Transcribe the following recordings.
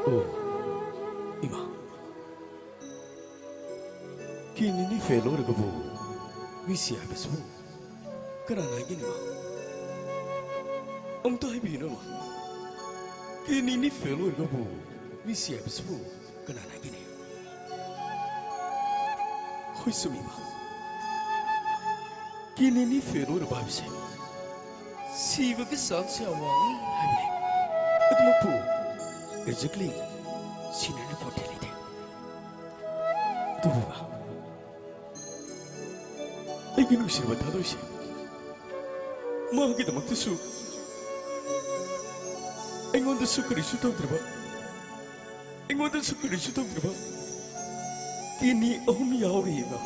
Oh, ima. Kini ni fellow na gabo. Misi abis mo. Karana gini ma. Am tayo bino ma. Kini ni fellow na gabo. Misi abis mo. Karana gini. Hoy sumi ma. Kini ni fellow na babise. Siwa ka saan siya wangi habile. At mo po. Exactly. Sino na po dilite? Ito ba? Ay ginusin ba talo siya? Mahal kita magtasu. Ay ngonda sukari sutang diba? Ay ngonda sukari sutang diba? Kini ahum yauri ba?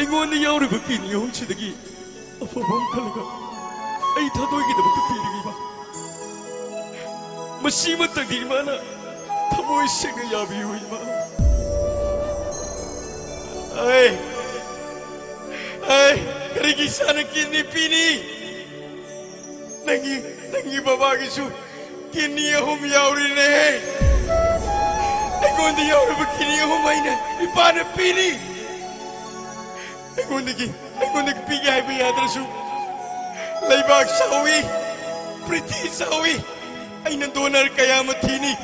Ay ngonda yauri ba kini ahum sidagi? Apa bang talaga? Ay tadoy kita magtapiling ba? Masimat ang di mana, tamoy siya nga yabiyoy ma. Ay, karigisa ng kinipini. Nangi babagi su, kini ahum yaw rin eh. Ay kung hindi yaw rin ba kini ahum ay na, ipana pini. Ay kung nagpigay ba yadra su, laybag sawi, pretty sawi. Ay nandonar kaya matini.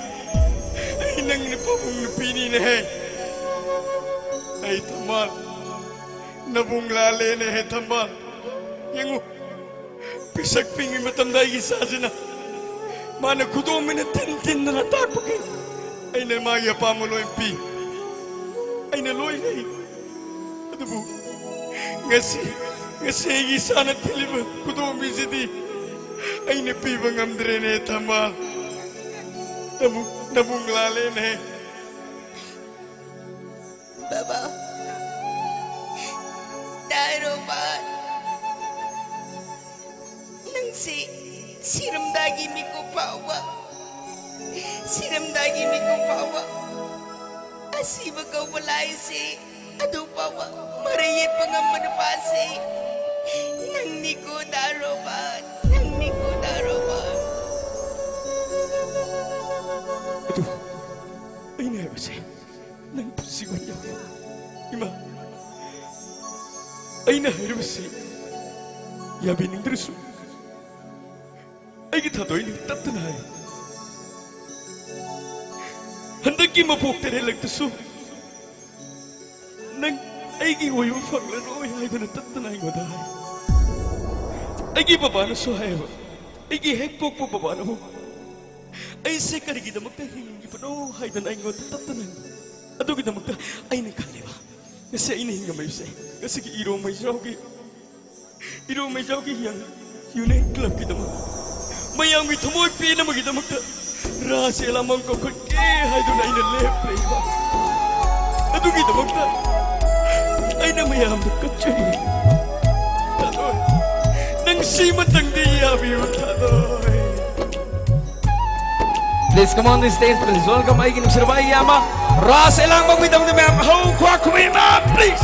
Ay nang napabong napini na he. Ay tamal. Nabunglali na he tamal. Yang pisak pingi matanday gisasa na. Mana kudomi na tintin na natagpagin. Ay namaya pa mo loy pi. Ay naloy na he. Ano po? Ngasi gisana tiliba kudomi sidi. Ay napibang amdre na tamal. Nabunglali na he. Baba. Dahil ba? Nang siramdagi mi ko pawa. Siramdagi mi ko pawa. Asiba ka walay si. Ado pawa. Marayit pa nga manapasi. Nang ni ko daroban. Nang ni ko daroban. Ito, ay nabasa. Nang pusiwan niya. Ima, ay nahirabasa. Yabi ng dreso. Ay kitatoy ng tatanay. Handag kimapok na nilagtaso. Nang ay giwayong panglaro ay ba na tatanay mo dahil. Ay gipapano so hayo. Ay gihekpok po papano mo. Ay sa karigida magtahingi pa no, hay na naing ngot tatanay. Ato kita magta, ay nagkaliwa. Kasi ay nahinga may say. Kasi irong may jawgi. Irong may jawgi yang unit club kita mo. Mayang may tumoy pina magita magta. Rasi lamang ko kaya hay doon ay nalepre ba. Ato kita magta. Ay na mayang magkatsyay. Tatoy. Nang simat ang diyabi mo tatoy. Please come on the stage, please welcome Aikin Sirvai Yama. Ras elang magwitang na may hong kwa kumima, please.